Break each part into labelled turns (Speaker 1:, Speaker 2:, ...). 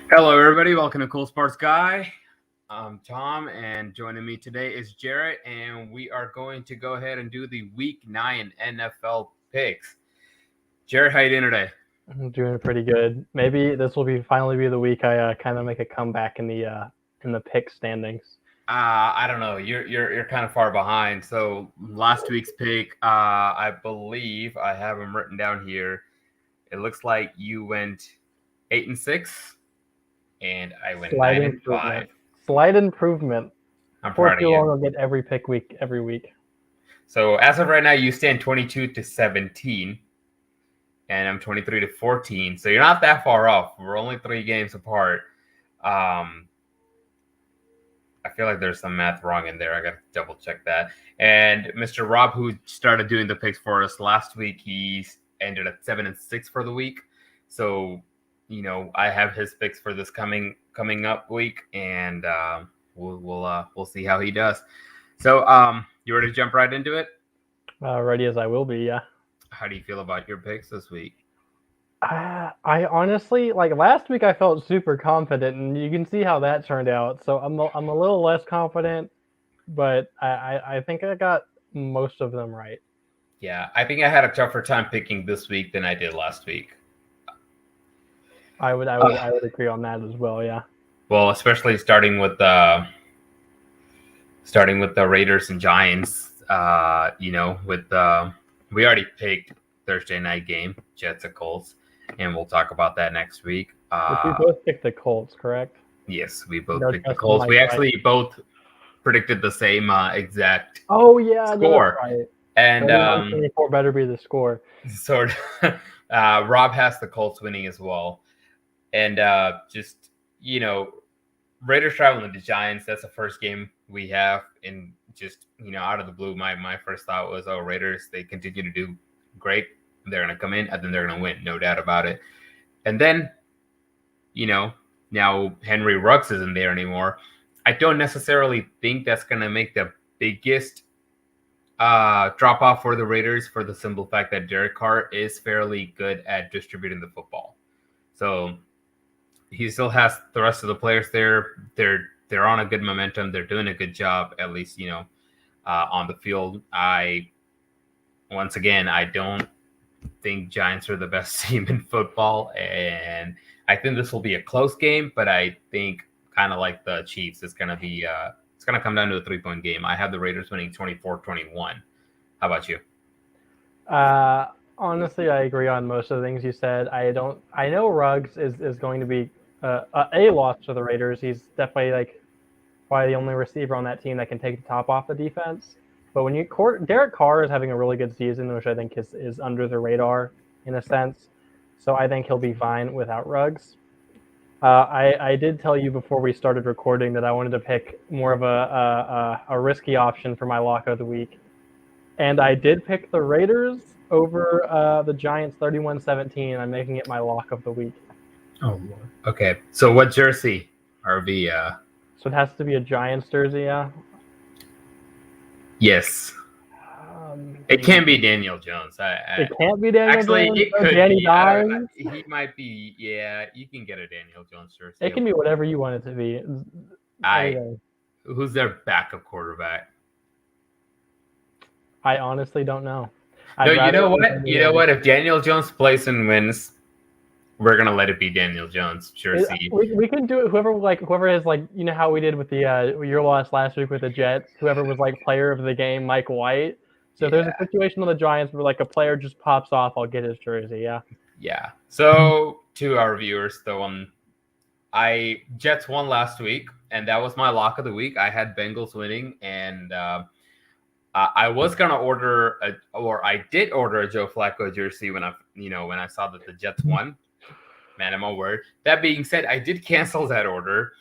Speaker 1: Hello, everybody. Welcome to Cool Sports Guy. I'm Tom, and joining me today is Jarrett, and we are going to go ahead and do the Week 9 NFL picks. Jarrett, how you doing today?
Speaker 2: I'm doing pretty good. Maybe this will finally be the week I kind of make a comeback in the pick standings.
Speaker 1: I don't know. You're kind of far behind. So last week's pick, I believe I have them written down here. It looks like you went 8-6. And I went 9-5.
Speaker 2: Slight improvement.
Speaker 1: I'm proud of you.
Speaker 2: I'll get every pick week every week.
Speaker 1: So as of right now, you stand 22-17, and I'm 23-14. So you're not that far off. We're only 3 games apart. I feel like there's some math wrong in there. I got to double check that. And Mr. Rob, who started doing the picks for us last week, he ended at 7-6 for the week. So I have his picks for this coming up week, and we'll see how he does. So, you ready to jump right into it?
Speaker 2: Ready as I will be, yeah.
Speaker 1: How do you feel about your picks this week?
Speaker 2: I honestly, like last week, I felt super confident, and you can see how that turned out. So I'm a little less confident, but I think I got most of them right.
Speaker 1: Yeah, I think I had a tougher time picking this week than I did last week.
Speaker 2: I would agree on that as well. Yeah.
Speaker 1: Well, especially starting with the Raiders and Giants. We already picked Thursday night game, Jets and Colts, and we'll talk about that next week.
Speaker 2: We both picked the Colts, correct?
Speaker 1: Yes, we both picked the Colts. We actually both predicted the same exact.
Speaker 2: Oh yeah,
Speaker 1: score.
Speaker 2: No, right.
Speaker 1: And
Speaker 2: 24 better be the score.
Speaker 1: So Rob has the Colts winning as well. And Raiders traveling to the Giants. That's the first game we have. And just, out of the blue, my first thought was, oh, Raiders, they continue to do great. They're going to come in and then they're going to win. No doubt about it. And then, now Henry Ruggs isn't there anymore. I don't necessarily think that's going to make the biggest drop off for the Raiders, for the simple fact that Derek Carr is fairly good at distributing the football. So he still has the rest of the players there. They're on a good momentum. They're doing a good job, at least, on the field. Once again, I don't think Giants are the best team in football. And I think this will be a close game, but I think kind of like the Chiefs, it's going to come down to a 3-point game. I have the Raiders winning 24-21. How about you?
Speaker 2: Honestly, I agree on most of the things you said. I know Ruggs is going to be a loss to the Raiders. He's definitely probably the only receiver on that team that can take the top off the defense. But when Derek Carr is having a really good season, which I think is under the radar in a sense. So I think he'll be fine without Ruggs. I did tell you before we started recording that I wanted to pick more of a risky option for my lock of the week. And I did pick the Raiders over the Giants 31-17. I'm making it my lock of the week.
Speaker 1: Oh, Lord. Okay. So what jersey are we?
Speaker 2: So it has to be a Giants jersey, yeah?
Speaker 1: Yes. It can't be Daniel Jones.
Speaker 2: It can't be Daniel Jones?
Speaker 1: Actually, it could
Speaker 2: Danny
Speaker 1: be.
Speaker 2: Dimes?
Speaker 1: He might be. Yeah, you can get a Daniel Jones jersey.
Speaker 2: It can be whatever you want it to be.
Speaker 1: Who's their backup quarterback?
Speaker 2: I honestly don't know.
Speaker 1: No, you know what? You know what? If Daniel Jones plays and wins, we're gonna let it be Daniel Jones jersey.
Speaker 2: We can do it. Whoever is how we did with the your loss last week with the Jets. Whoever was player of the game, Mike White. So if there's a situation on the Giants where a player just pops off, I'll get his jersey. Yeah.
Speaker 1: Yeah. So to our viewers, though, Jets won last week, and that was my lock of the week. I had Bengals winning, and I was gonna I did order a Joe Flacco jersey when I saw that the Jets won. Man, I'm a word. That being said, I did cancel that order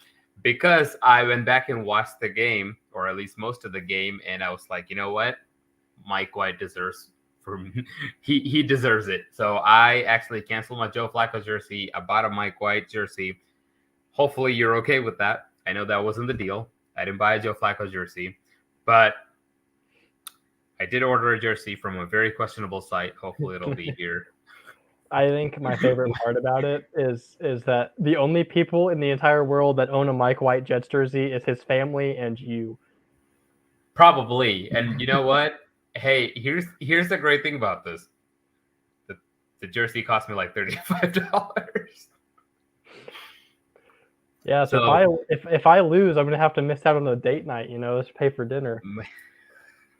Speaker 1: because I went back and watched the game, or at least most of the game, and I was like, you know what? Mike White deserves he deserves it. So I actually canceled my Joe Flacco jersey. I bought a Mike White jersey. Hopefully you're okay with that. I know that wasn't the deal. I didn't buy a Joe Flacco jersey, but I did order a jersey from a very questionable site. Hopefully, it'll be here.
Speaker 2: I think my favorite part about it is that the only people in the entire world that own a Mike White Jets jersey is his family and you.
Speaker 1: Probably. And you know what? Hey, here's the great thing about this. The jersey cost me like $35.
Speaker 2: Yeah, so if I lose, I'm gonna have to miss out on a date night. Let's pay for dinner.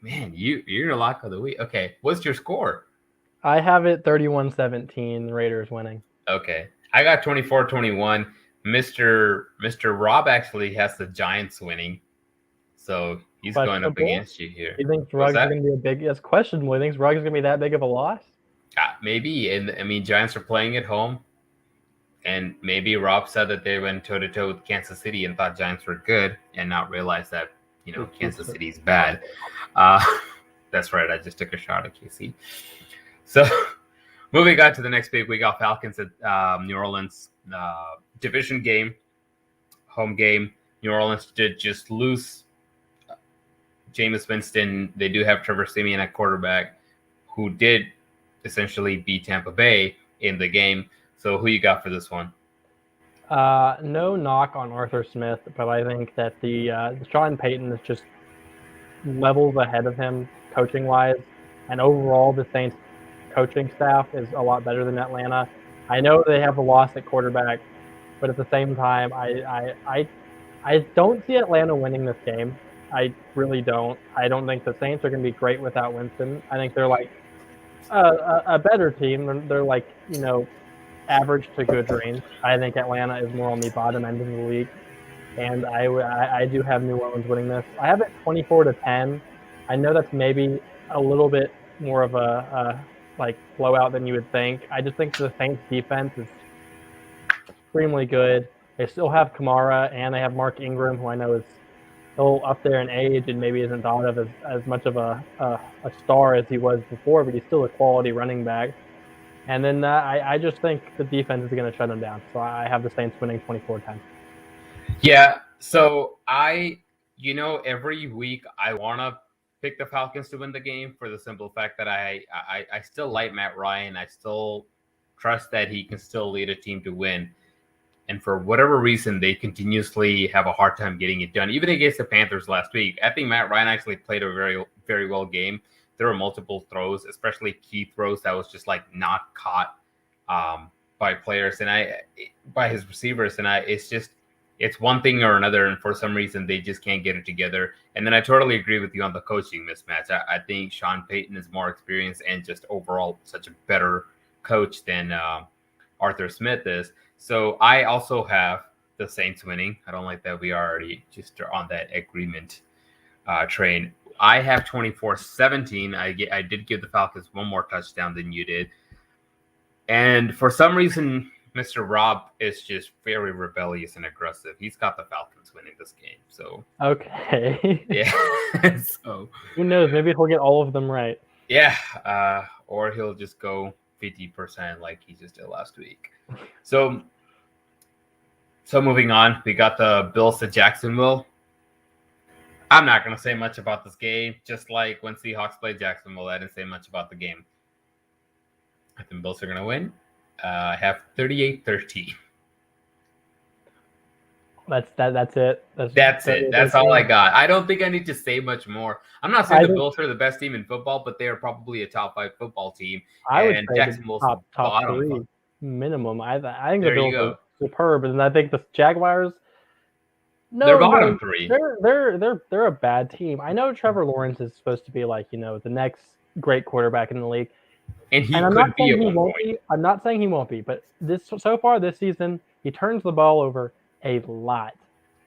Speaker 1: Man, you're in a lock of the week. Okay, what's your score?
Speaker 2: I have it 31-17, Raiders winning.
Speaker 1: Okay, I got 24-21. Mr. Rob actually has the Giants winning, so he's going up against you here.
Speaker 2: He thinks Ruggs is going to be a big? That's questionable. He thinks Ruggs is going to be that big of a loss?
Speaker 1: Maybe, and I mean, Giants are playing at home. And maybe Rob said that they went toe-to-toe with Kansas City and thought Giants were good and not realize that, Kansas City's bad. That's right. I just took a shot at KC. So moving on to the next week, we got Falcons at New Orleans. Division game, home game. New Orleans did just lose Jameis Winston. They do have Trevor Siemian at quarterback, who did essentially beat Tampa Bay in the game. So who you got for this one?
Speaker 2: No knock on Arthur Smith, but I think that the Sean Payton is just levels ahead of him coaching-wise. And overall, the Saints coaching staff is a lot better than Atlanta. I know they have a loss at quarterback, but at the same time, I don't see Atlanta winning this game. I really don't. I don't think the Saints are going to be great without Winston. I think they're like a better team. They're like, average to good range. I think Atlanta is more on the bottom end of the league, and I do have New Orleans winning this. I have it 24-10. I know that's maybe a little bit more of a blowout than you would think. I just think the Saints defense is extremely good. They still have Kamara and they have Mark Ingram, who I know is a little up there in age and maybe isn't thought of as much of a star as he was before, but he's still a quality running back. And then I just think the defense is going to shut them down. So I have the Saints winning 24-10.
Speaker 1: Yeah. So every week I want to pick the Falcons to win the game for the simple fact that I still like Matt Ryan. I still trust that he can still lead a team to win. And for whatever reason, they continuously have a hard time getting it done. Even against the Panthers last week, I think Matt Ryan actually played a very, very well game. There were multiple throws, especially key throws that was just not caught by players and by his receivers. And it's one thing or another. And for some reason, they just can't get it together. And then I totally agree with you on the coaching mismatch. I think Sean Payton is more experienced and just overall such a better coach than Arthur Smith is. So I also have the Saints winning. I don't like that we already just are on that agreement train. I have 24-17. I did give the Falcons one more touchdown than you did. And for some reason, Mr. Rob is just very rebellious and aggressive. He's got the Falcons winning this game. So
Speaker 2: okay.
Speaker 1: Yeah. So
Speaker 2: who knows? Maybe he'll get all of them right.
Speaker 1: Yeah. Or he'll just go 50% like he just did last week. So moving on, we got the Bills to Jacksonville. I'm not going to say much about this game. Just like when Seahawks played Jacksonville, I didn't say much about the game. I think Bills are going to win. I have 38-13.
Speaker 2: That's it.
Speaker 1: That's it. That's all I got. I don't think I need to say much more. I'm not saying the Bills are the best team in football, but they are probably a top 5 football team.
Speaker 2: I would say
Speaker 1: Jacksonville's
Speaker 2: top 3 minimum. I think
Speaker 1: there
Speaker 2: the Bills are superb, and I think the Jaguars. No,
Speaker 1: they're bottom 3.
Speaker 2: They're a bad team. I know Trevor Lawrence is supposed to be the next great quarterback in the league,
Speaker 1: and could be at one point.
Speaker 2: I'm not saying he won't be, but so far this season he turns the ball over a lot.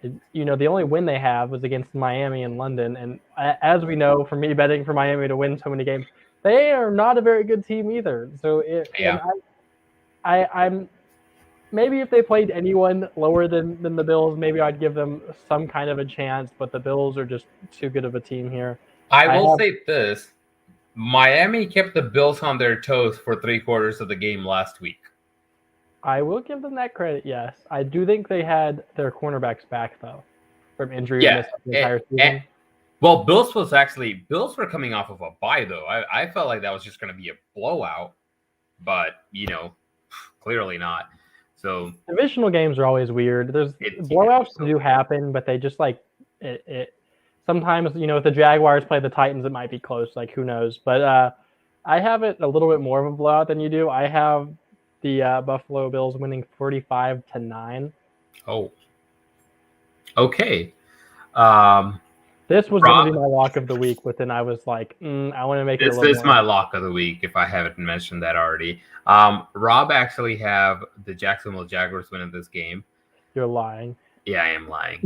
Speaker 2: The only win they have was against Miami and London, and as we know from me betting for Miami to win so many games, they are not a very good team either. So I'm. Maybe if they played anyone lower than the Bills, maybe I'd give them some kind of a chance, but the Bills are just too good of a team here.
Speaker 1: I will say this. Miami kept the Bills on their toes for 3/4 of the game last week.
Speaker 2: I will give them that credit, yes. I do think they had their cornerbacks back, though. from injury
Speaker 1: Yeah,
Speaker 2: missed the entire season.
Speaker 1: Well, Bills were coming off of a bye though. I felt like that was just going to be a blowout, but clearly not. So
Speaker 2: divisional games are always weird. There's blowouts do happen, but they just like it. Sometimes if the Jaguars play the Titans, it might be close. Like who knows? But I have it a little bit more of a blowout than you do. I have the Buffalo Bills winning 45-9.
Speaker 1: Oh, okay.
Speaker 2: This was going to be my lock of the week, but then I was like, I want to make it a little more.
Speaker 1: This is my lock of the week, if I haven't mentioned that already. Rob actually have the Jacksonville Jaguars winning this game.
Speaker 2: You're lying.
Speaker 1: Yeah, I am lying.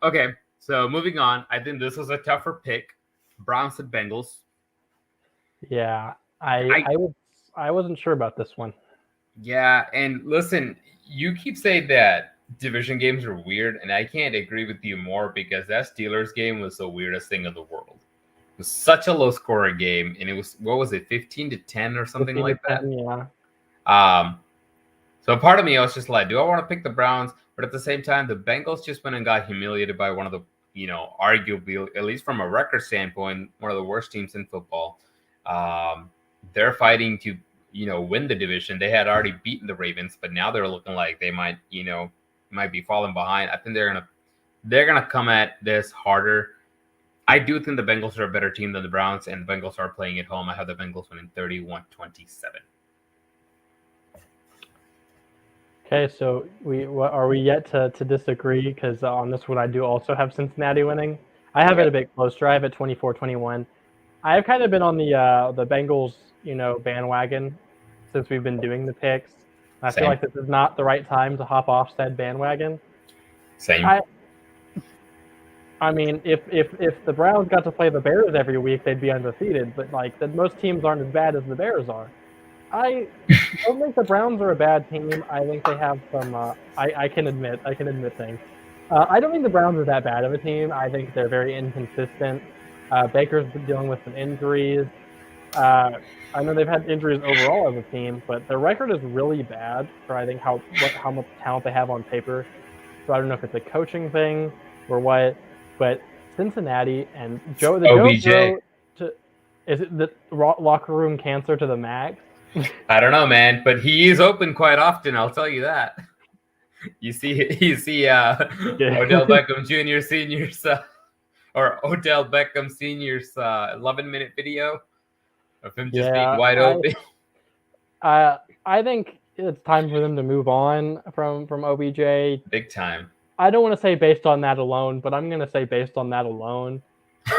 Speaker 1: Okay, so moving on. I think this was a tougher pick. Browns and Bengals.
Speaker 2: Yeah, I wasn't sure about this one.
Speaker 1: Yeah, and listen, you keep saying that division games are weird, and I can't agree with you more because that Steelers game was the weirdest thing in the world. It was such a low scoring game, and it was 15-10 or something like that.
Speaker 2: Yeah.
Speaker 1: So part of me, I was just like, do I want to pick the Browns? But at the same time, the Bengals just went and got humiliated by one of the, arguably, at least from a record standpoint, one of the worst teams in football. They're fighting to, win the division. They had already beaten the Ravens, but now they're looking like they might be falling behind. I think they're gonna come at this harder. I do think the Bengals are a better team than the Browns, and the Bengals are playing at home. I have the Bengals winning 31-27.
Speaker 2: Okay, so are we yet to disagree? Because on this one, I do also have Cincinnati winning. I have it a bit closer. I have it 24-21. I've kind of been on the Bengals, bandwagon since we've been doing the picks. I feel like this is not the right time to hop off said bandwagon.
Speaker 1: Same.
Speaker 2: I mean, if the Browns got to play the Bears every week, they'd be undefeated. But most teams aren't as bad as the Bears are. I don't think the Browns are a bad team. I think they have some. I can admit things. I don't think the Browns are that bad of a team. I think they're very inconsistent. Baker's been dealing with some injuries. I know they've had injuries overall as a team, but their record is really bad for I think how much talent they have on paper. So I don't know if it's a coaching thing or what. But Cincinnati and Joe Burrow, is it the locker room cancer to the max?
Speaker 1: I don't know, man, but he is open quite often. I'll tell you that. You see, Odell Beckham Jr. Senior's or Odell Beckham Senior's 11-minute video of him just being wide open.
Speaker 2: I think it's time for them to move on from OBJ.
Speaker 1: Big time.
Speaker 2: I don't want to say based on that alone, but I'm going to say based on that alone.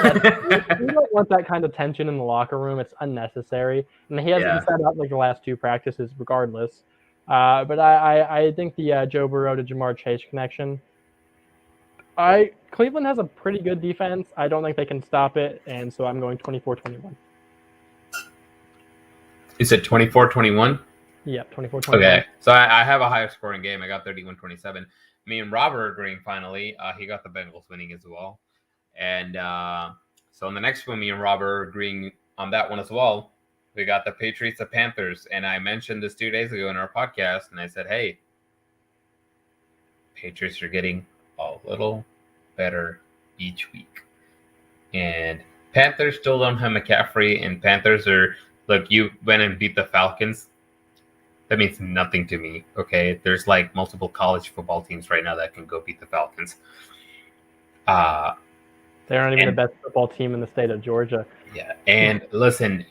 Speaker 2: You don't want that kind of tension in the locker room. It's unnecessary. And he hasn't set up the last two practices regardless. But I think the Joe Burrow to Jamar Chase connection. Cleveland has a pretty good defense. I don't think they can stop it. And so I'm going 24-21.
Speaker 1: You said 24-21?
Speaker 2: Yeah, 24-21.
Speaker 1: Okay. So I have a higher scoring game. I got 31-27. Me and Robert are agreeing finally. He got the Bengals winning as well. And so in the next one, me and Robert are agreeing on that one as well. We got the Patriots, the Panthers. And I mentioned this 2 days ago in our podcast. And I said, hey, Patriots are getting a little better each week. And Panthers still don't have McCaffrey. And Panthers are, look, you went and beat the Falcons. That means nothing to me, okay? There's multiple college football teams right now that can go beat the Falcons.
Speaker 2: They're not even the best football team in the state of Georgia.
Speaker 1: Yeah, and listen,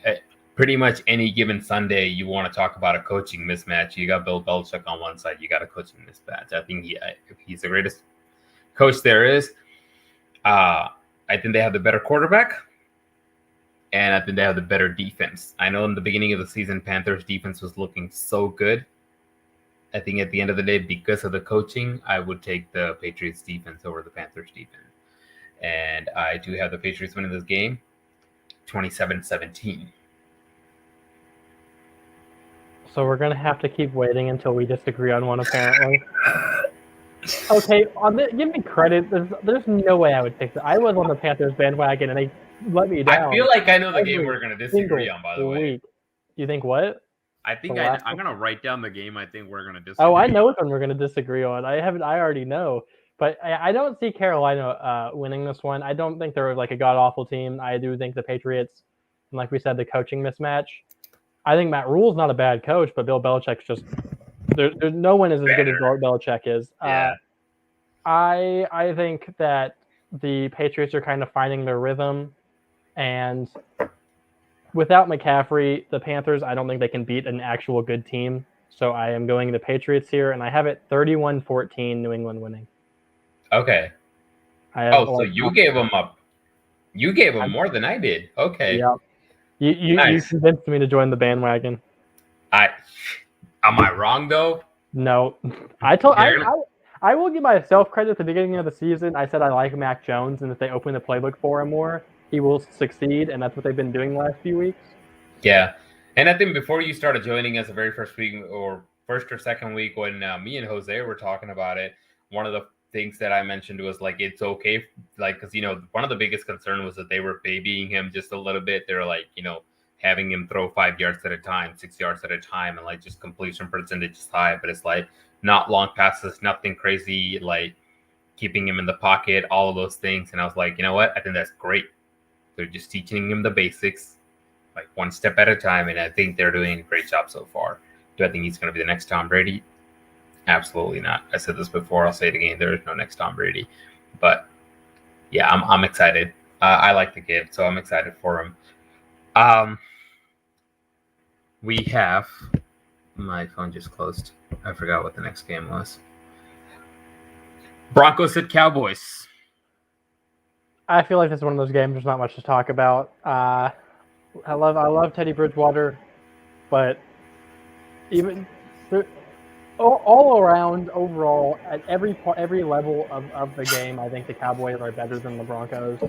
Speaker 1: pretty much any given Sunday, you want to talk about a coaching mismatch. You got Bill Belichick on one side, you got a coaching mismatch. I think he's the greatest coach there is. I think they have the better quarterback. And I think they have the better defense. I know in the beginning of the season, Panthers defense was looking so good. I think at the end of the day, because of the coaching, I would take the Patriots defense over the Panthers defense. And I do have the Patriots winning this game, 27-17.
Speaker 2: So we're going to have to keep waiting until we disagree on one, apparently. Okay, give me credit. There's no way I would pick that. I was on the Panthers bandwagon, and they let me down.
Speaker 1: I feel like I know the game we're going to disagree on, by the way.
Speaker 2: You think what?
Speaker 1: I
Speaker 2: The
Speaker 1: think
Speaker 2: last
Speaker 1: I'm
Speaker 2: one.
Speaker 1: gonna write down the game. I think we're gonna
Speaker 2: Oh, I
Speaker 1: disagree
Speaker 2: know
Speaker 1: on.
Speaker 2: which one we're going to disagree on. I already know. But I don't see Carolina winning this one. I don't think they're like a god awful team. I do think the Patriots, and like we said, the coaching mismatch. I think Matt Rule's not a bad coach, but Bill Belichick's just there's no one is as good as
Speaker 1: Better.
Speaker 2: Belichick is.
Speaker 1: Yeah.
Speaker 2: I think that the Patriots are kind of finding their rhythm, and without McCaffrey, the Panthers, I don't think they can beat an actual good team. So I am going the Patriots here, and I have it 31-14 New England winning.
Speaker 1: Okay.
Speaker 2: I have
Speaker 1: Oh, so you gave them up. You gave them more than I did. Okay.
Speaker 2: yeah. You
Speaker 1: Nice.
Speaker 2: convinced me to join the bandwagon.
Speaker 1: I am I wrong though?
Speaker 2: No, I told
Speaker 1: They're gonna,
Speaker 2: I will give myself credit at the beginning of the season. I said I like Mac Jones, and if they open the playbook for him more, he will succeed, and that's what they've been doing the last few weeks.
Speaker 1: yeah. And I think before you started joining us the very first week or first or second week when me and Jose were talking about it, one of the things that I mentioned was like it's okay, like because one of the biggest concern was that they were babying him just a little bit. They're like having him throw 5 yards at a time, 6 yards at a time, and like just completion percentage is high, but it's like not long passes, nothing crazy, like keeping him in the pocket, all of those things. And I was like, you know what? I think that's great. They're just teaching him the basics, like one step at a time, and I think they're doing a great job so far. Do I think he's going to be the next Tom Brady? Absolutely not. I said this before. I'll say it again. There is no next Tom Brady, but yeah, I'm excited. I like the kid, so I'm excited for him. We have my phone just closed. I forgot what the next game was. Broncos at Cowboys.
Speaker 2: I feel like this is one of those games. There's not much to talk about. I love Teddy Bridgewater, but even all around, overall, at every level of the game, I think the Cowboys are better than the Broncos.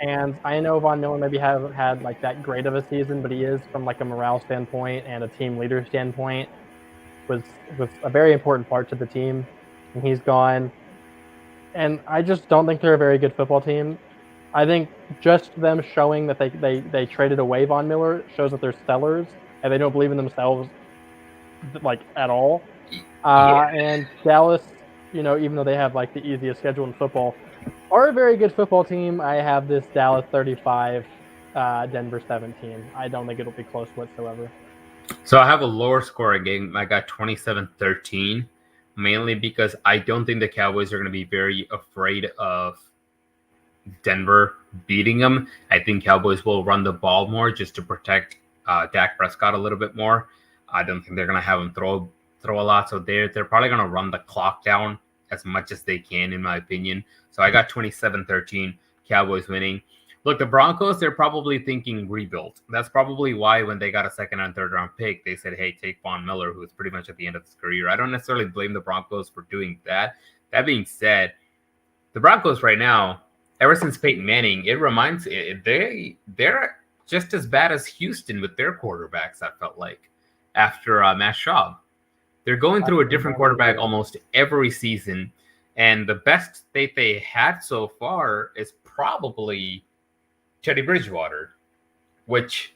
Speaker 2: And I know Von Miller maybe haven't had like that great of a season, but he is from like a morale standpoint and a team leader standpoint was a very important part to the team, and he's gone. And I just don't think they're a very good football team. I think just them showing that they traded away Von Miller shows that they're sellers and they don't believe in themselves like at all. And Dallas, even though they have like the easiest schedule in football, are a very good football team. I have this Dallas 35, Denver 17. I don't think it'll be close whatsoever.
Speaker 1: So I have a lower scoring game. I got 27-13, mainly because I don't think the Cowboys are going to be very afraid of Denver beating them. I think Cowboys will run the ball more just to protect Dak Prescott a little bit more. I don't think they're going to have him throw a lot. So they're probably going to run the clock down as much as they can, in my opinion. So I got 27-13, Cowboys winning. Look, the Broncos, they're probably thinking rebuild. That's probably why when they got a second and third round pick, they said, hey, take Von Miller, who's pretty much at the end of his career. I don't necessarily blame the Broncos for doing that. That being said, the Broncos right now, ever since Peyton Manning, they're just as bad as Houston with their quarterbacks, I felt like, after Matt Schaub. They're going through a different quarterback almost every season. And the best they had so far is probably Teddy Bridgewater, which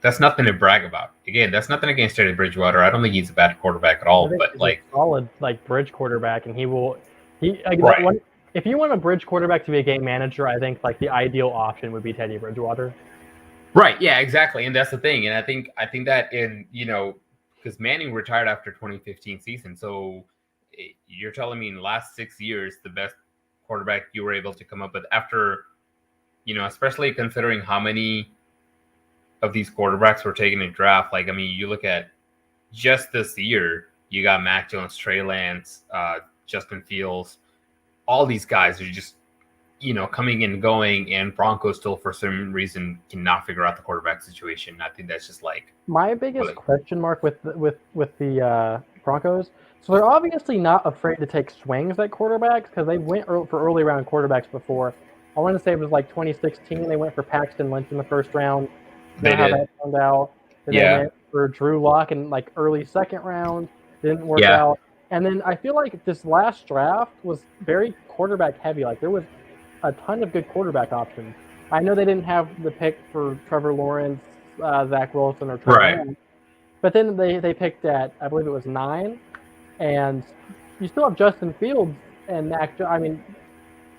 Speaker 1: that's nothing to brag about. Again, that's nothing against Teddy Bridgewater. I don't think he's a bad quarterback at all. But
Speaker 2: he's
Speaker 1: like
Speaker 2: a solid like bridge quarterback, and
Speaker 1: right.
Speaker 2: If you want a bridge quarterback to be a game manager, I think like the ideal option would be Teddy Bridgewater.
Speaker 1: Right. Yeah, exactly. And that's the thing. And I think that because Manning retired after 2015 season. So you're telling me in the last 6 years, the best quarterback you were able to come up with after, especially considering how many of these quarterbacks were taken in draft. Like, I mean, you look at just this year, you got Mac Jones, Trey Lance, Justin Fields. All these guys are just, coming and going, and Broncos still, for some reason, cannot figure out the quarterback situation. I think that's just like
Speaker 2: my biggest question mark with the Broncos. So they're obviously not afraid to take swings at quarterbacks because they went for early round quarterbacks before. I want to say it was like 2016. They went for Paxton Lynch in the first round.
Speaker 1: They did.
Speaker 2: How that turned out. Then they went for Drew Lock in like early second round. Didn't work out. And then I feel like this last draft was very quarterback heavy. Like there was a ton of good quarterback options. I know they didn't have the pick for Trevor Lawrence, Zach Wilson or Trey
Speaker 1: Right.
Speaker 2: Lance. But then they picked at, I believe it was 9, and you still have Justin Fields and Mac. I mean,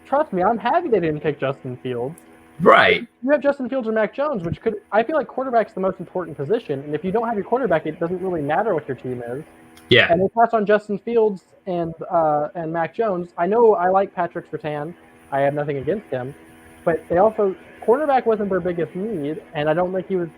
Speaker 2: trust me, I'm happy they didn't pick Justin Fields.
Speaker 1: Right.
Speaker 2: You have Justin Fields or Mac Jones, which could. I feel like quarterback's the most important position, and if you don't have your quarterback, it doesn't really matter what your team is.
Speaker 1: Yeah.
Speaker 2: And they pass on Justin Fields and Mac Jones. I know I like Patrick Surtain. I have nothing against him, but they also quarterback wasn't their biggest need, and I don't think he was.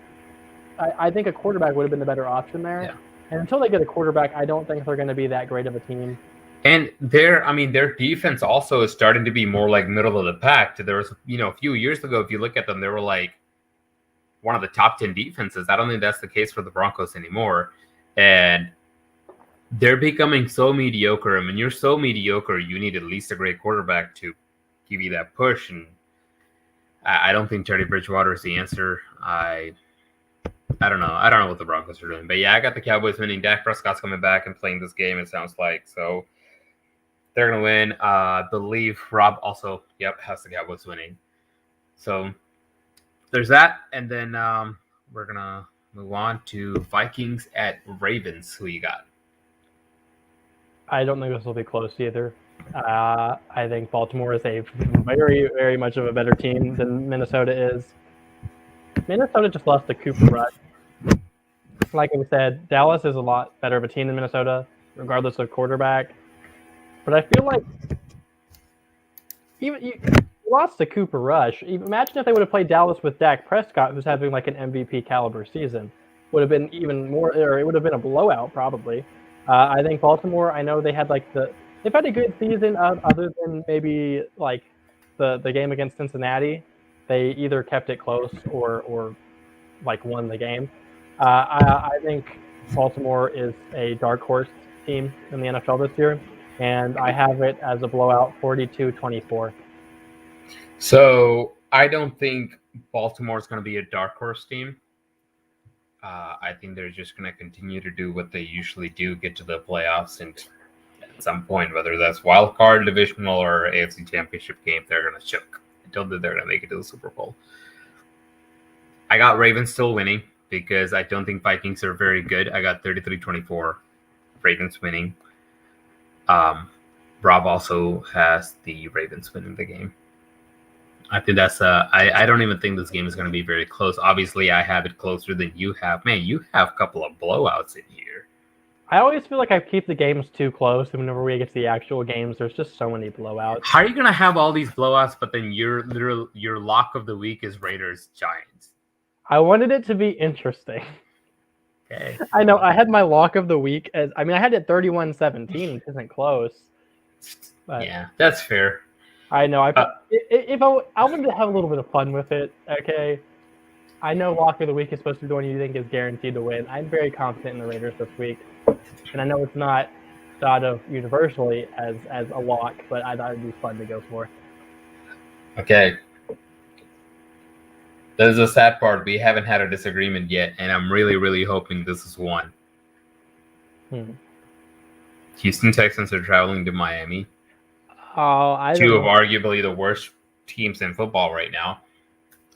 Speaker 2: I think a quarterback would have been the better option there.
Speaker 1: Yeah.
Speaker 2: And until they get a quarterback, I don't think they're going to be that great of a team.
Speaker 1: And their defense also is starting to be more like middle of the pack. There was, a few years ago, if you look at them, they were like one of the top 10 defenses. I don't think that's the case for the Broncos anymore. And they're becoming so mediocre. I mean, you're so mediocre, you need at least a great quarterback to give you that push. And I don't think Teddy Bridgewater is the answer. I don't know. I don't know what the Broncos are doing. But yeah, I got the Cowboys winning. Dak Prescott's coming back and playing this game, it sounds like. So they're going to win. I believe Rob also, has the Cowboys winning. So there's that. And then we're going to move on to Vikings at Ravens. Who you got?
Speaker 2: I don't think this will be close either. I think Baltimore is a very, very much of a better team than Minnesota is. Minnesota just lost to Cooper Rush. Like I said, Dallas is a lot better of a team than Minnesota, regardless of quarterback. But I feel like even you lost to Cooper Rush. Imagine if they would have played Dallas with Dak Prescott, who's having like an MVP caliber season. Would have been even more, or it would have been a blowout probably. I think Baltimore. I know they had they've had a good season other than maybe like the game against Cincinnati. They either kept it close or like won the game. I think Baltimore is a dark horse team in the NFL this year, and I have it as a blowout, 42-24.
Speaker 1: So I don't think Baltimore is going to be a dark horse team. I think they're just going to continue to do what they usually do, get to the playoffs, and at some point, whether that's wild card, divisional, or AFC Championship game, they're going to choke. I don't think they're going to make it to the Super Bowl. I got Ravens still winning because I don't think Vikings are very good. I got 33-24, Ravens winning. Rob also has the Ravens winning the game. I think that's I don't even think this game is going to be very close. Obviously, I have it closer than you have. Man, you have a couple of blowouts in here.
Speaker 2: I always feel like I keep the games too close. Whenever we get to the actual games, there's just so many blowouts.
Speaker 1: How are you going to have all these blowouts, but then your lock of the week is Raiders Giants?
Speaker 2: I wanted it to be interesting.
Speaker 1: Okay.
Speaker 2: I know. I had my lock of the week as I had it 31-17, which isn't close. But
Speaker 1: yeah, that's fair.
Speaker 2: I know. If I wanted to have a little bit of fun with it, okay. I know lock of the week is supposed to be the one you think is guaranteed to win. I'm very confident in the Raiders this week, and I know it's not thought of universally as a lock, but I thought it'd be fun to go for.
Speaker 1: Okay. This is a sad part. We haven't had a disagreement yet, and I'm really, really hoping this is one. Houston Texans are traveling to Miami.
Speaker 2: Oh, I
Speaker 1: Two of arguably the worst teams in football right now.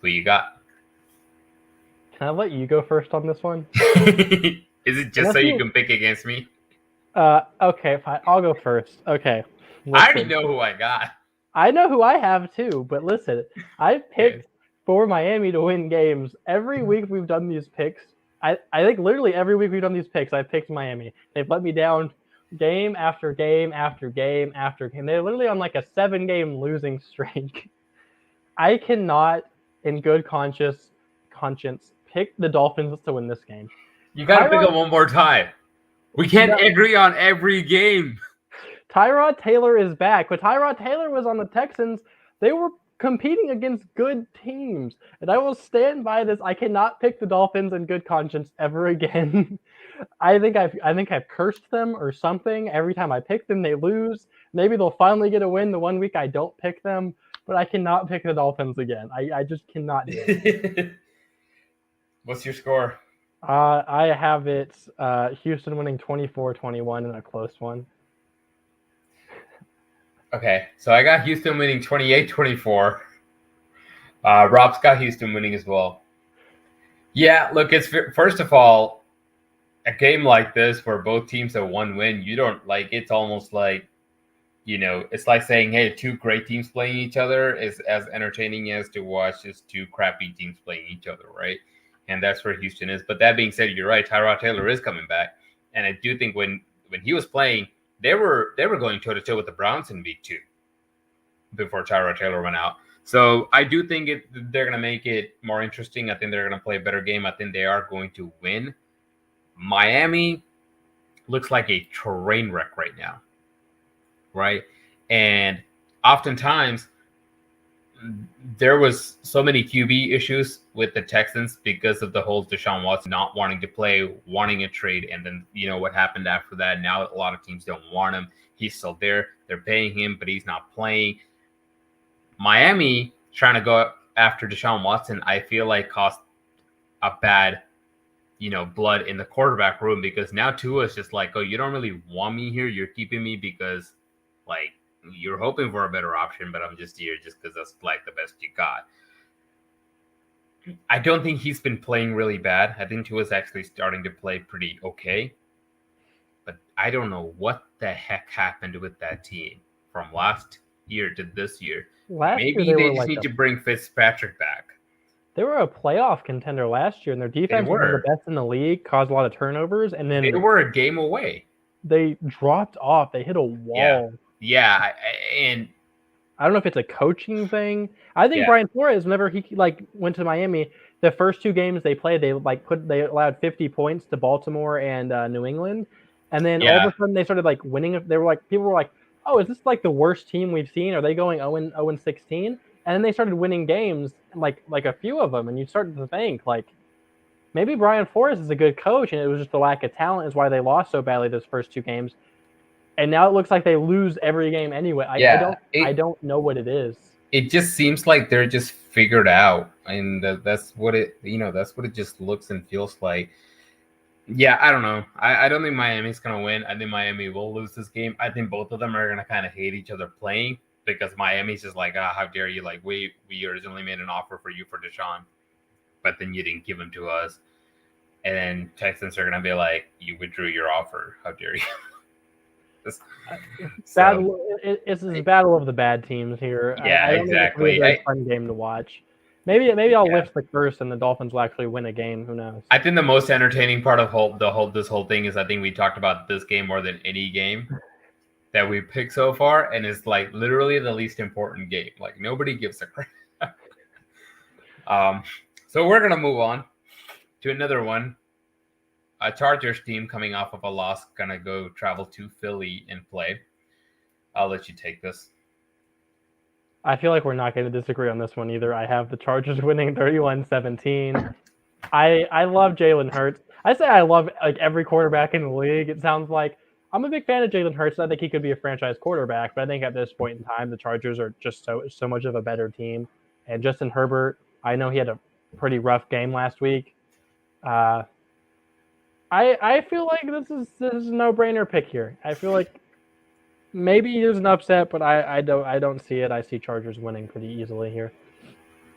Speaker 1: Who you got?
Speaker 2: Can I let you go first on this one?
Speaker 1: Is it just so you can pick against me?
Speaker 2: Okay, fine. I'll go first. Okay.
Speaker 1: Listen. I already know who I got.
Speaker 2: I know who I have too, but listen, I picked for Miami to win games. Every week we've done these picks. I think literally every week we've done these picks, I picked Miami. They've let me down game after game after game after game. They're literally on like a 7-game losing streak. I cannot, in good conscience, pick the Dolphins to win this game.
Speaker 1: You got to pick them one more time. We can't agree on every game.
Speaker 2: Tyrod Taylor is back, but Tyrod Taylor was on the Texans. They were competing against good teams, and I will stand by this. I cannot pick the Dolphins in good conscience ever again. I think I've cursed them or something. Every time I pick them, they lose. Maybe they'll finally get a win the one week I don't pick them, but I cannot pick the Dolphins again. I just cannot do it.
Speaker 1: What's your score?
Speaker 2: I have it Houston winning 24-21 in a close one.
Speaker 1: Okay, so I got Houston winning 28-24. Rob's got Houston winning as well. Yeah, look, it's first of all, a game like this where both teams have one win, you don't like. It's almost like it's like saying, hey, two great teams playing each other is as entertaining as to watch just two crappy teams playing each other, right? And that's where Houston is. But that being said, you're right. Tyrod Taylor is coming back, and I do think when he was playing, they were going toe to toe with the Browns in week 2 before Tyrod Taylor went out. So I do think they're going to make it more interesting. I think they're going to play a better game. I think they are going to win. Miami looks like a train wreck right now, right? And oftentimes there was so many QB issues with the Texans because of the whole Deshaun Watson not wanting to play, wanting a trade, and then what happened after that. Now a lot of teams don't want him. He's still there. They're paying him, but he's not playing. Miami trying to go after Deshaun Watson, I feel like caused a bad blood in the quarterback room, because now Tua is just like, oh, you don't really want me here. You're keeping me because like you're hoping for a better option, but I'm just here just because that's like the best you got. I don't think he's been playing really bad. I think Tua's actually starting to play pretty okay. But I don't know what the heck happened with that team from last year to this year. Maybe they just need to bring Fitzpatrick back.
Speaker 2: They were a playoff contender last year, and their defense was the best in the league, caused a lot of turnovers, and then
Speaker 1: they were a game away.
Speaker 2: They dropped off. They hit a wall.
Speaker 1: Yeah, and
Speaker 2: I don't know if it's a coaching thing. I think Brian Flores, whenever he went to Miami, the first 2 games they played, they allowed 50 points to Baltimore and New England, and then all of a sudden they started winning. They were people were like, oh, is this the worst team we've seen? Are they going 0-16? And then they started winning games, like a few of them, and you started to think maybe Brian Flores is a good coach, and it was just the lack of talent is why they lost so badly those first 2 games. And now it looks like they lose every game anyway. I don't know what it is.
Speaker 1: It just seems like they're just figured out, and that's what it just looks and feels like. Yeah, I don't know. I don't think Miami's gonna win. I think Miami will lose this game. I think both of them are gonna kind of hate each other playing, because Miami's just like, how dare you? Like, we originally made an offer for you for Deshaun, but then you didn't give him to us. And then Texans are going to be like, you withdrew your offer. How dare you?
Speaker 2: It's a battle of the bad teams here.
Speaker 1: Yeah, exactly.
Speaker 2: It's a very fun game to watch. Maybe I'll lift the curse and the Dolphins will actually win a game. Who knows?
Speaker 1: I think the most entertaining part of this whole thing is I think we talked about this game more than any game that we picked so far, and it's literally the least important game. Nobody gives a crap. So we're gonna move on to another one. A Chargers team coming off of a loss gonna go travel to Philly and play. I'll let you take this.
Speaker 2: I feel like we're not going to disagree on this one either. I have the Chargers winning 31-17. I love Jalen Hurts. I say I love every quarterback in the league. It sounds like I'm a big fan of Jalen Hurts. I think he could be a franchise quarterback, but I think at this point in time, the Chargers are just so much of a better team. And Justin Herbert, I know he had a pretty rough game last week. I feel like this is a no-brainer pick here. I feel like maybe there's an upset, but I don't see it. I see Chargers winning pretty easily here.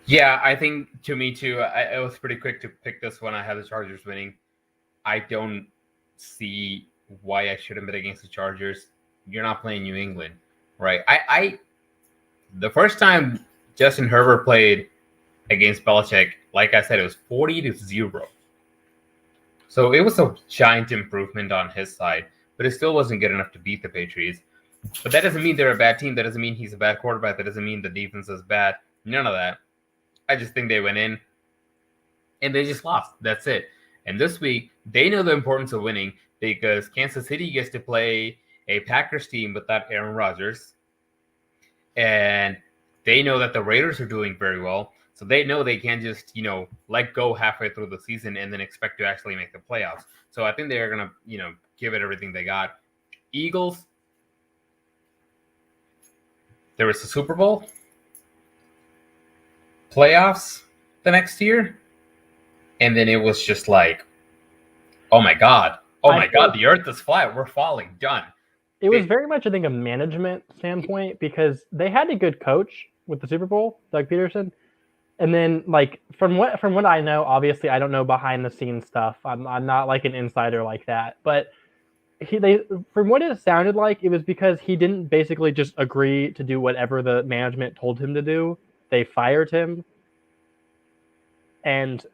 Speaker 1: Yeah, I think to me too. I was pretty quick to pick this one. I had the Chargers winning. I don't see why I shouldn't bet against the Chargers. You're not playing New England, right? The first time Justin Herbert played against Belichick, like I said, it was 40-0. So it was a giant improvement on his side, but it still wasn't good enough to beat the Patriots. But that doesn't mean they're a bad team. That doesn't mean he's a bad quarterback. That doesn't mean the defense is bad. None of that. I just think they went in and they just lost. That's it. And this week, they know the importance of winning because Kansas City gets to play a Packers team without Aaron Rodgers. And they know that the Raiders are doing very well. So they know they can't just, let go halfway through the season and then expect to actually make the playoffs. So I think they're going to, give it everything they got. Eagles, there was the Super Bowl, playoffs the next year, and then it was just like, oh my God, the earth is flat, we're falling, done.
Speaker 2: It was very much, I think, a management standpoint because they had a good coach with the Super Bowl, Doug Peterson, And then, like from what I know, obviously I don't know behind the scenes stuff. I'm not like an insider like that. But from what it sounded like, it was because he didn't basically just agree to do whatever the management told him to do. They fired him, and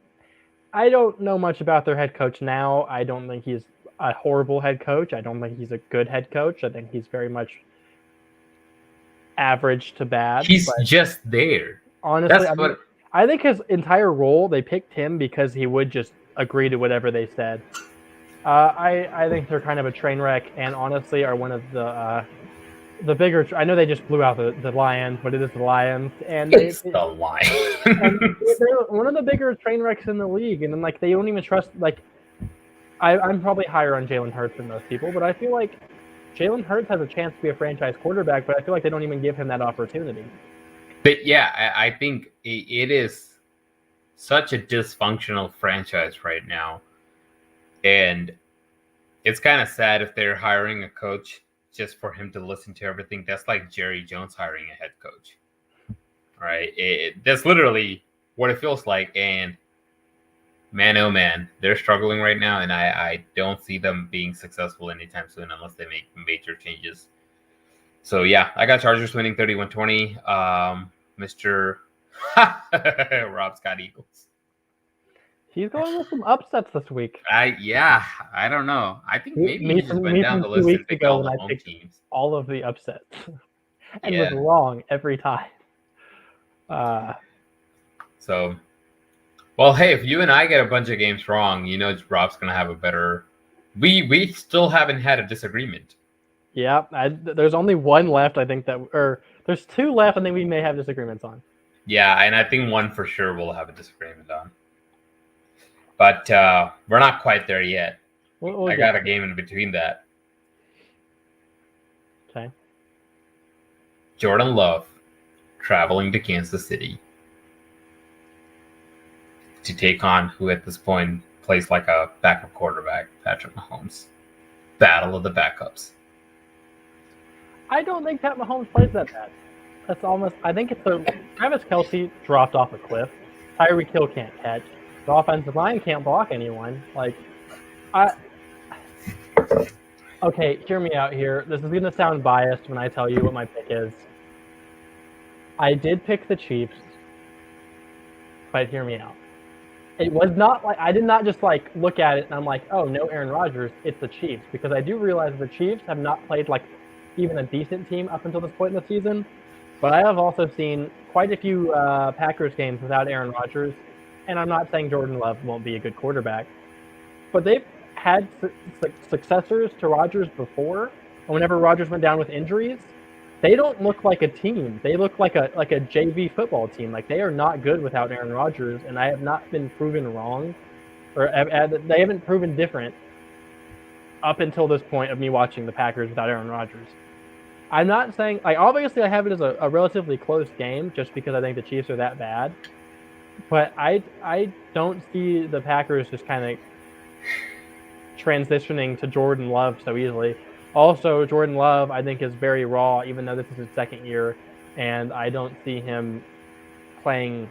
Speaker 2: I don't know much about their head coach now. I don't think he's a horrible head coach. I don't think he's a good head coach. I think he's very much average to bad.
Speaker 1: He's just there.
Speaker 2: Honestly, I think his entire role, they picked him because he would just agree to whatever they said. I think they're kind of a train wreck, and honestly are one of the bigger. I know they just blew out the Lions, but it is the Lions, and
Speaker 1: it's the Lions.
Speaker 2: And they're one of the bigger train wrecks in the league, and then like they don't even trust. Like, I'm probably higher on Jalen Hurts than most people, but I feel like Jalen Hurts has a chance to be a franchise quarterback, but I feel like they don't even give him that opportunity.
Speaker 1: But yeah, I think it is such a dysfunctional franchise right now. And it's kind of sad if they're hiring a coach just for him to listen to everything. That's like Jerry Jones hiring a head coach, right? That's literally what it feels like. And man, oh man, they're struggling right now. And I don't see them being successful anytime soon unless they make major changes. So yeah, I got Chargers winning 31-20. Mr. Rob's got Eagles.
Speaker 2: He's going with some upsets this week.
Speaker 1: I don't know. I think maybe he just went down the list and picked all the home teams.
Speaker 2: All of the upsets. And was wrong every time.
Speaker 1: So, well, hey, if you and I get a bunch of games wrong, you know Rob's going to have a better... We still haven't had a disagreement.
Speaker 2: Yeah, there's only one left, I think, or there's two left I think we may have disagreements on.
Speaker 1: Yeah, and I think one for sure we'll have a disagreement on. But we're not quite there yet. I got a game in between that.
Speaker 2: Okay.
Speaker 1: Jordan Love traveling to Kansas City to take on who at this point plays like a backup quarterback, Patrick Mahomes. Battle of the backups.
Speaker 2: I don't think Pat Mahomes plays that bad. That's almost. I think it's Travis Kelce dropped off a cliff. Tyreek Hill can't catch. The offensive line can't block anyone. Okay, hear me out here. This is going to sound biased when I tell you what my pick is. I did pick the Chiefs, but hear me out. It was not like I did not just like look at it and I'm like, oh, no Aaron Rodgers, it's the Chiefs, because I do realize the Chiefs have not played like even a decent team up until this point in the season. But I have also seen quite a few Packers games without Aaron Rodgers. And I'm not saying Jordan Love won't be a good quarterback, but they've had successors to Rodgers before. And whenever Rodgers went down with injuries, they don't look like a team. They look like a JV football team. Like, they are not good without Aaron Rodgers, and I have not been proven wrong, or they haven't proven different up until this point of me watching the Packers without Aaron Rodgers. I'm not saying, like, obviously I have it as a relatively close game just because I think the Chiefs are that bad. But I don't see the Packers just kind of transitioning to Jordan Love so easily. Also, Jordan Love, I think, is very raw, even though this is his second year, and I don't see him playing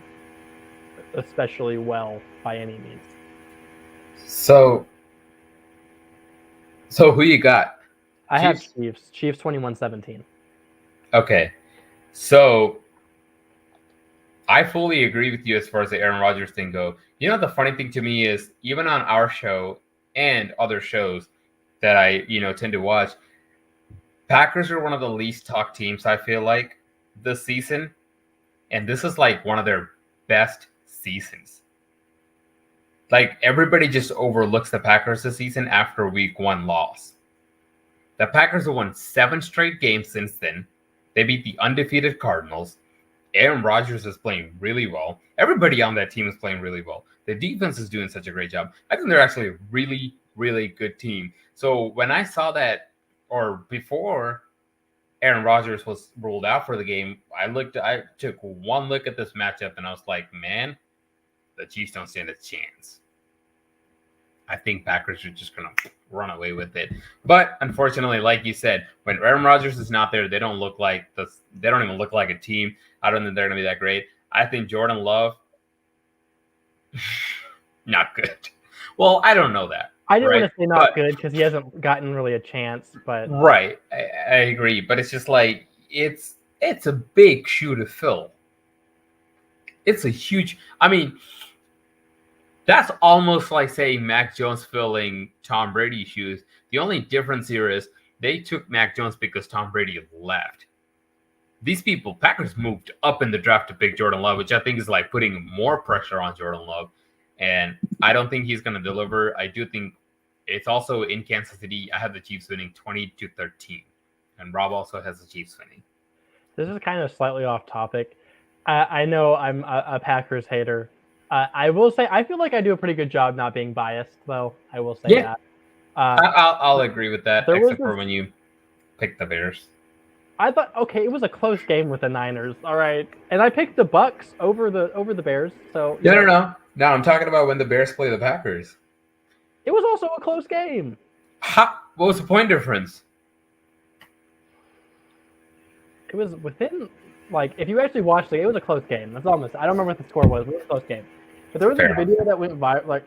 Speaker 2: especially well by any means.
Speaker 1: So who you got?
Speaker 2: I have Chiefs. Chiefs 21-17.
Speaker 1: Okay. So I fully agree with you as far as the Aaron Rodgers thing go. You know, the funny thing to me is, even on our show and other shows that I, tend to watch, Packers are one of the least talked teams, I feel like, this season. And this is like one of their best seasons. Like, everybody just overlooks the Packers this season after week 1 loss. The Packers have won 7 straight games since then. They beat the undefeated Cardinals. Aaron Rodgers is playing really well. Everybody on that team is playing really well. The defense is doing such a great job. I think they're actually a really, really good team. So when I saw that, or before Aaron Rodgers was ruled out for the game, I took one look at this matchup and I was like, man, the Chiefs don't stand a chance. I think Packers are just going to run away with it. But unfortunately, like you said, when Aaron Rodgers is not there, they don't even look like a team. I don't think they're going to be that great. I think Jordan Love, Not good. Well, I don't know that.
Speaker 2: I didn't
Speaker 1: right?
Speaker 2: want to say not good because he hasn't gotten really a chance, but
Speaker 1: Right, I agree. But it's just like it's a big shoe to fill. It's a huge. I mean, that's almost like saying Mac Jones filling Tom Brady's shoes. The only difference here is they took Mac Jones because Tom Brady left. These people, Packers moved up in the draft to pick Jordan Love, which I think is like putting more pressure on Jordan Love. And I don't think he's going to deliver. I do think it's also in Kansas City. I have the Chiefs winning 20-13. And Rob also has the Chiefs winning.
Speaker 2: This is kind of slightly off topic. I know I'm a Packers hater. I will say I feel like I do a pretty good job not being biased, though. I will say that.
Speaker 1: I'll agree with that, except for when you pick the Bears.
Speaker 2: I thought, okay, it was a close game with the Niners, all right, and I picked the Bucks over the Bears. So
Speaker 1: No, I'm talking about when the Bears play the Packers.
Speaker 2: It was also a close game.
Speaker 1: What was the point difference?
Speaker 2: It was within, like, if you actually watched it, it was a close game. That's almost. I don't remember what the score was, but it was a close game. But there was a video that went viral,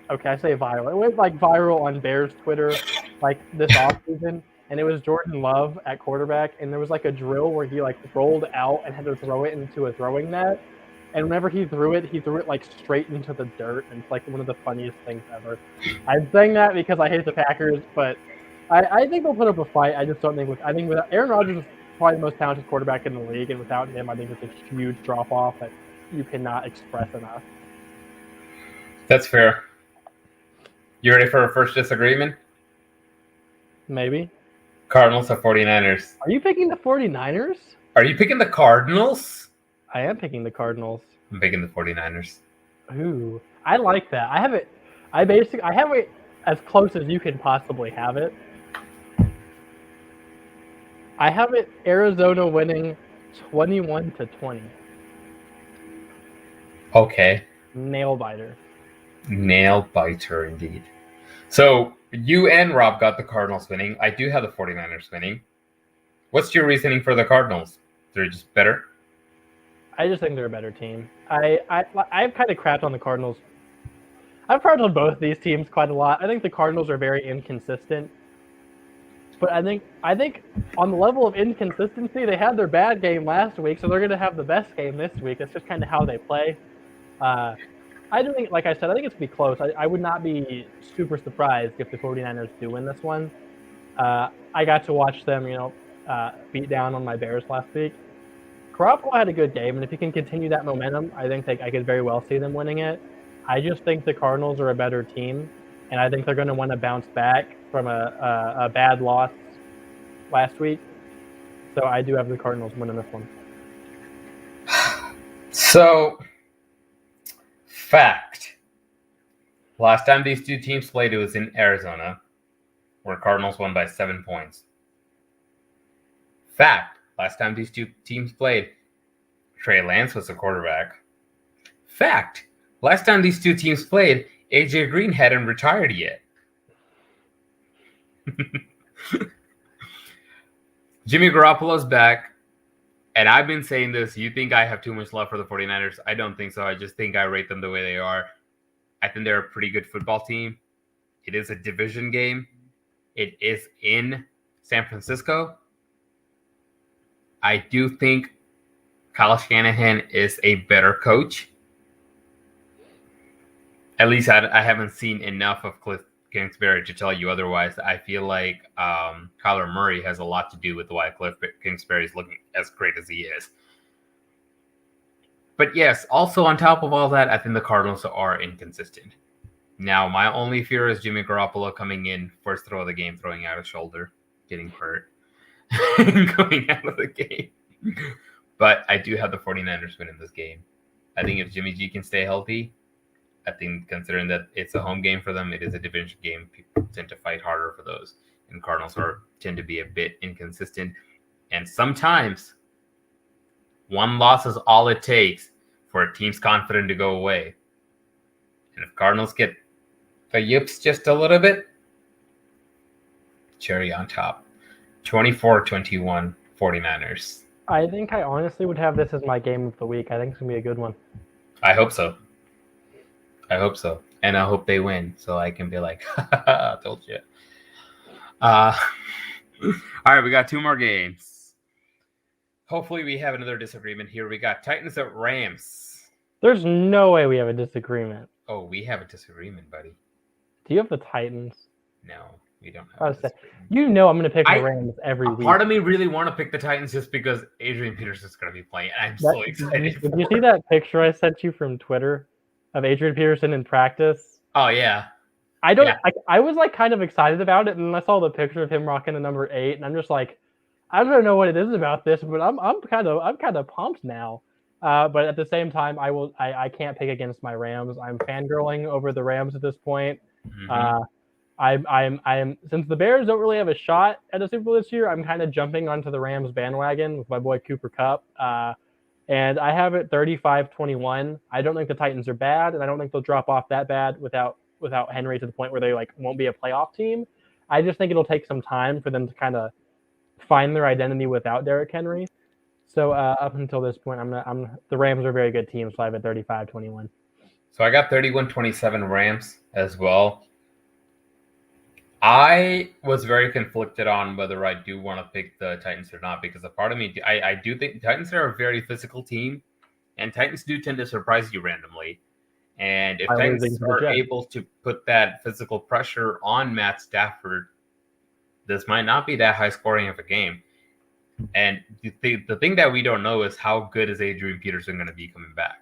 Speaker 2: I say viral. It went like viral on Bears Twitter, like this offseason. And it was Jordan Love at quarterback, and there was like a drill where he like rolled out and had to throw it into a throwing net. And whenever he threw it like straight into the dirt, and it's like one of the funniest things ever. I'm saying that because I hate the Packers, but I think they'll put up a fight. I just don't think I think without Aaron Rodgers is probably the most talented quarterback in the league, and without him, I think it's a huge drop off that you cannot express enough.
Speaker 1: That's fair. You ready for a first disagreement?
Speaker 2: Maybe.
Speaker 1: Cardinals or 49ers?
Speaker 2: Are you picking the 49ers?
Speaker 1: Are you picking the Cardinals?
Speaker 2: I am picking the Cardinals.
Speaker 1: I'm picking the 49ers.
Speaker 2: Ooh, I like that. I have it as close as you can possibly have it. I have it Arizona winning 21-20.
Speaker 1: Okay.
Speaker 2: Nail biter.
Speaker 1: Nail biter indeed. So you and Rob got the Cardinals winning. I do have the 49ers winning. What's your reasoning for the Cardinals? They're just better?
Speaker 2: I just think they're a better team. I've kind of crapped on the Cardinals. I've crapped on both these teams quite a lot. I think the Cardinals are very inconsistent. But I think on the level of inconsistency, they had their bad game last week, so they're going to have the best game this week. That's just kind of how they play. I do think, like I said, I think it's going to be close. I would not be super surprised if the 49ers do win this one. I got to watch them, beat down on my Bears last week. Garoppolo had a good game, and if he can continue that momentum, I think I could very well see them winning it. I just think the Cardinals are a better team, and I think they're going to want to bounce back from a bad loss last week. So I do have the Cardinals winning this one.
Speaker 1: So, fact. Last time these two teams played, it was in Arizona, where Cardinals won by 7 points. Fact. Last time these two teams played, Trey Lance was the quarterback. Fact. Last time these two teams played, AJ Green hadn't retired yet. Jimmy Garoppolo's back, and I've been saying this. You think I have too much love for the 49ers? I don't think so. I just think I rate them the way they are. I think they're a pretty good football team. It is a division game. It is in San Francisco. I do think Kyle Shanahan is a better coach. At least I haven't seen enough of Cliff Kingsbury to tell you otherwise. I feel like Kyler Murray has a lot to do with why Cliff Kingsbury is looking as great as he is. But yes, also on top of all that, I think the Cardinals are inconsistent. Now, my only fear is Jimmy Garoppolo coming in first throw of the game, throwing out a shoulder, getting hurt, going out of the game. But I do have the 49ers winning this game. I think if Jimmy G can stay healthy, I think considering that it's a home game for them, it is a division game. People tend to fight harder for those. And Cardinals tend to be a bit inconsistent. And sometimes one loss is all it takes for a team's confidence to go away. And if Cardinals get the yips just a little bit, cherry on top. 24-21 49ers.
Speaker 2: I think I honestly would have this as my game of the week. I think it's going to be a good one.
Speaker 1: I hope so. I hope so. And I hope they win so I can be like, I told you. All right, we got 2 more games. Hopefully we have another disagreement here. We got Titans at Rams.
Speaker 2: There's no way we have a disagreement.
Speaker 1: Oh, we have a disagreement, buddy.
Speaker 2: Do you have the Titans?
Speaker 1: No, we don't have a disagreement.
Speaker 2: You know I'm going to pick the Rams every week.
Speaker 1: Part of me really want to pick the Titans just because Adrian Peterson is going to be playing, and I'm so excited.
Speaker 2: Did you see that picture I sent you from Twitter of Adrian Peterson in practice?
Speaker 1: Oh, yeah.
Speaker 2: I was like kind of excited about it, and I saw the picture of him rocking the number 8, and I'm just like, I don't know what it is about this, but I'm kind of pumped now. But at the same time, I can't pick against my Rams. I'm fangirling over the Rams at this point. Mm-hmm. I'm since the Bears don't really have a shot at a Super Bowl this year, I'm kind of jumping onto the Rams bandwagon with my boy Cooper Kupp. And I have it 35-21. I don't think the Titans are bad, and I don't think they'll drop off that bad without Henry to the point where they like won't be a playoff team. I just think it'll take some time for them to kind of find their identity without Derrick Henry. So up until this point, the Rams are a very good team, so I have it 35-21.
Speaker 1: So I got 31-27 Rams as well. I was very conflicted on whether I do want to pick the Titans or not, because a part of me, I do think the Titans are a very physical team, and Titans do tend to surprise you randomly. And if Titans are able to put that physical pressure on Matt Stafford, this might not be that high scoring of a game. And the thing that we don't know is how good is Adrian Peterson going to be coming back,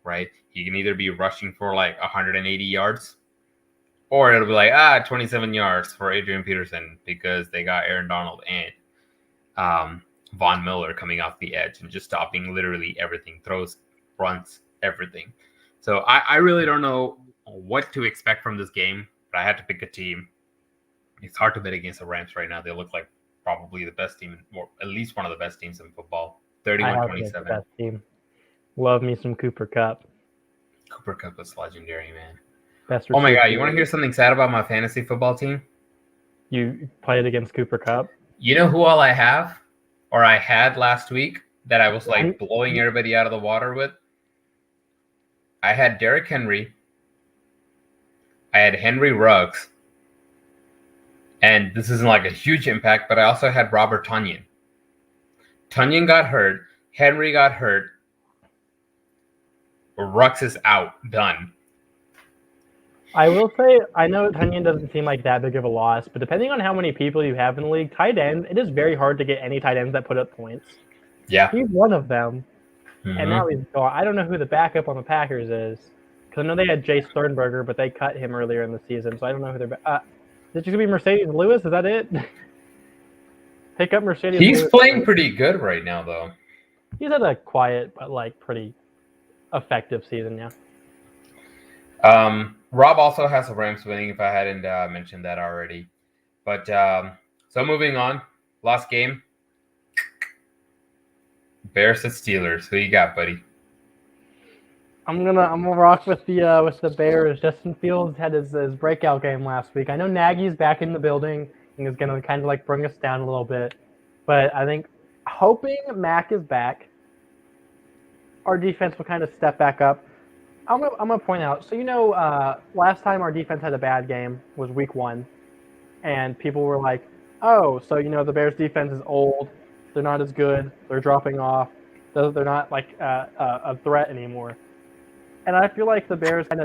Speaker 1: right? He can either be rushing for like 180 yards, or it'll be like, 27 yards for Adrian Peterson because they got Aaron Donald and Von Miller coming off the edge and just stopping literally everything, throws, runs, everything. So I really don't know what to expect from this game, but I had to pick a team. It's hard to bet against the Rams right now. They look like probably the best team, or at least one of the best teams in football. 31-27.
Speaker 2: Best team. Love me some Cooper Kupp.
Speaker 1: Cooper Kupp is legendary, man.
Speaker 2: Oh
Speaker 1: my God, you want to hear something sad about my fantasy football team?
Speaker 2: You played against Cooper Kupp?
Speaker 1: You know who all I have, or I had last week, that I was like blowing everybody out of the water with? I had Derrick Henry. I had Henry Ruggs. And this isn't like a huge impact, but I also had Robert Tonyan. Tonyan got hurt. Henry got hurt. Ruggs is out. Done.
Speaker 2: I will say, I know Tonyan doesn't seem like that big of a loss, but depending on how many people you have in the league, tight ends, it is very hard to get any tight ends that put up points.
Speaker 1: Yeah.
Speaker 2: He's one of them.
Speaker 1: Mm-hmm.
Speaker 2: And now he's gone. I don't know who the backup on the Packers is, because I know they had Jay Sternberger, but they cut him earlier in the season, so I don't know who they're is it going to be Mercedes Lewis? Is that it? Pick up Mercedes
Speaker 1: He's
Speaker 2: Lewis.
Speaker 1: playing pretty good right now, though.
Speaker 2: He's had a quiet but like pretty effective season, yeah.
Speaker 1: Rob also has the Rams winning, if I hadn't mentioned that already. But so moving on, last game. Bears at Steelers. Who you got, buddy?
Speaker 2: I'm gonna rock with the Bears. Justin Fields had his breakout game last week. I know Nagy's back in the building and is gonna kind of like bring us down a little bit, but I think hoping Mac is back, our defense will kind of step back up. I'm gonna point out. So last time our defense had a bad game was Week 1, and people were like, "Oh, so the Bears defense is old. They're not as good. They're dropping off. They're not like a threat anymore." And I feel like the Bears kind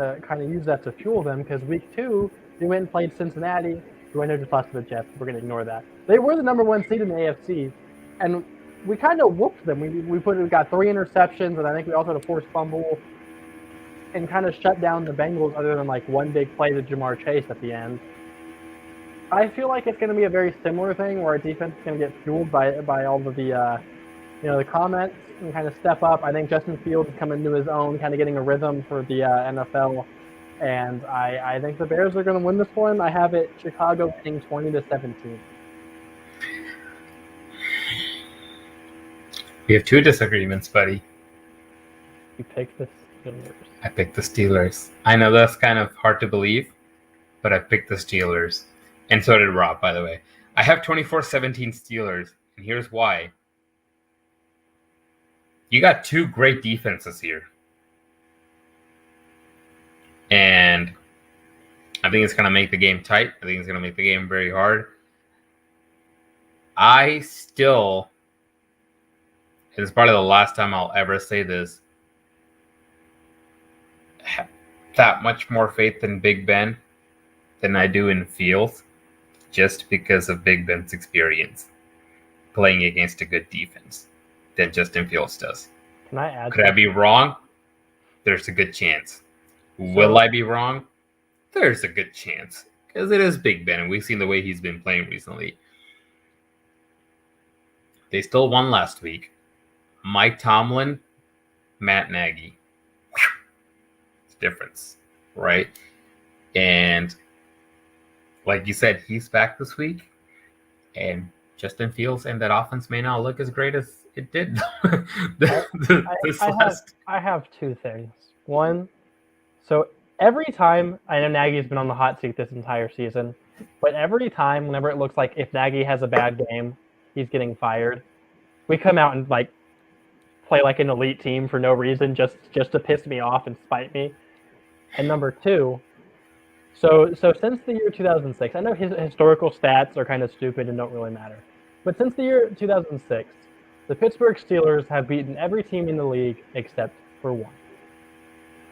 Speaker 2: of use that to fuel them, because Week 2 they went and played Cincinnati, who I know just lost to the Jets. We're gonna ignore that. They were the number 1 seed in the AFC, and we kind of whooped them. We got 3 interceptions, and I think we also had a forced fumble, and kind of shut down the Bengals, other than like one big play to Jamar Chase at the end. I feel like it's going to be a very similar thing, where our defense is going to get fueled by all of the the comments and kind of step up. I think Justin Fields is coming to his own, kind of getting a rhythm for the NFL, and I think the Bears are going to win this one. I have it Chicago winning 20-17.
Speaker 1: We have 2 disagreements, buddy.
Speaker 2: You picked the Steelers.
Speaker 1: I picked the Steelers. I know that's kind of hard to believe, but I picked the Steelers. And so did Rob, by the way. I have 24-17 Steelers, and here's why. You got 2 great defenses here. And I think it's going to make the game tight. I think it's going to make the game very hard. I still, and it's probably the last time I'll ever say this, have that much more faith in Big Ben than I do in Fields, just because of Big Ben's experience playing against a good defense than Justin Fields does.
Speaker 2: Can I add?
Speaker 1: Could I be wrong? There's a good chance. Will I be wrong? There's a good chance, because it is Big Ben, and we've seen the way he's been playing recently. They still won last week. Mike Tomlin, Matt Nagy. It's a difference, right? And like you said, he's back this week, and Justin Fields and that offense may not look as great as it did.
Speaker 2: I have two things. One, so every time, I know Nagy's been on the hot seat this entire season, but every time, whenever it looks like if Nagy has a bad game, he's getting fired, we come out and like play like an elite team for no reason, just to piss me off and spite me. And number two, so since the year 2006, I know his historical stats are kind of stupid and don't really matter, but since the year 2006, the Pittsburgh Steelers have beaten every team in the league except for one.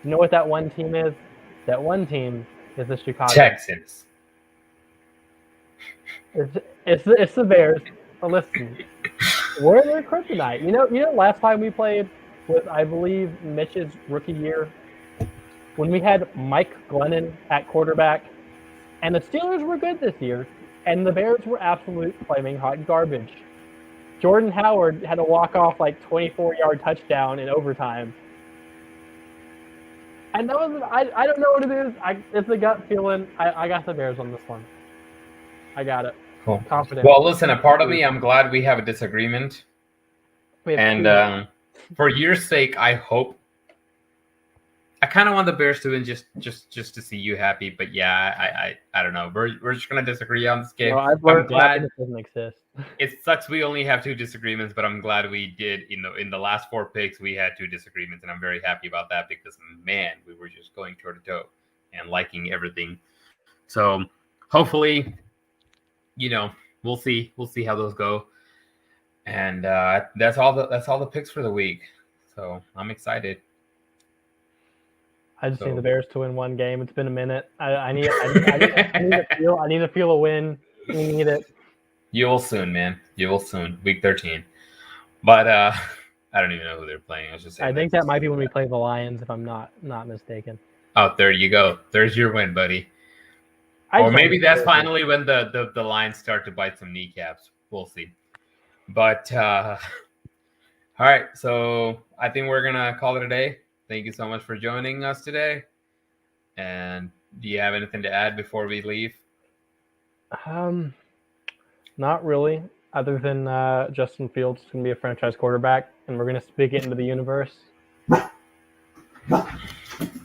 Speaker 2: You know what that one team is? That one team is the Chicago
Speaker 1: Texans.
Speaker 2: It's the Bears. But listen, we're their kryptonite. You know, last time we played was, I believe, Mitch's rookie year, when we had Mike Glennon at quarterback, and the Steelers were good this year, and the Bears were absolute flaming hot garbage. Jordan Howard had a walk-off like 24-yard touchdown in overtime. I know I don't know what it is. It's a gut feeling. I got the Bears on this one. I got it.
Speaker 1: Cool.
Speaker 2: Confident.
Speaker 1: Well, listen, a part of me, I'm glad we have a disagreement. And for your sake, I hope. I kind of want the Bears to win just to see you happy, but yeah, I don't know. We're just gonna disagree on this game.
Speaker 2: Well, I'm glad it doesn't exist.
Speaker 1: It sucks we only have two disagreements, but I'm glad we did. In the last four picks, we had two disagreements, and I'm very happy about that because, man, we were just going toe to toe and liking everything. So hopefully, we'll see how those go, and that's all the picks for the week. So I'm excited.
Speaker 2: I just need the Bears to win one game. It's been a minute. I need to feel a win. We need it.
Speaker 1: You will soon, man. You will soon. Week 13. But I don't even know who they're playing.
Speaker 2: I think that might be when we play the Lions, if I'm not mistaken.
Speaker 1: Oh, there you go. There's your win, buddy. Or maybe that's finally when the Lions start to bite some kneecaps. We'll see. But all right. So I think we're gonna call it a day. Thank you so much for joining us today. And do you have anything to add before we leave?
Speaker 2: Not really, other than Justin Fields is going to be a franchise quarterback, and we're going to speak it into the universe.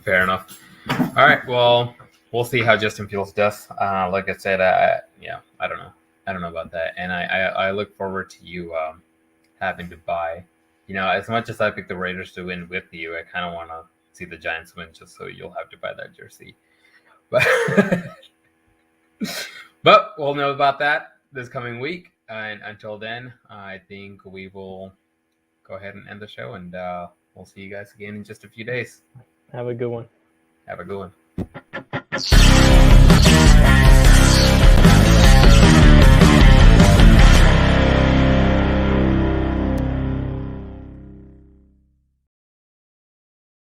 Speaker 1: Fair enough. All right, well, we'll see how Justin Fields does. Like I said, I don't know. I don't know about that. And I look forward to you having to buy. As much as I picked the Raiders to win with you, I kind of want to see the Giants win just so you'll have to buy that jersey. But we'll know about that this coming week. And until then, I think we will go ahead and end the show, and we'll see you guys again in just a few days.
Speaker 2: Have a good one.
Speaker 1: Have a good one.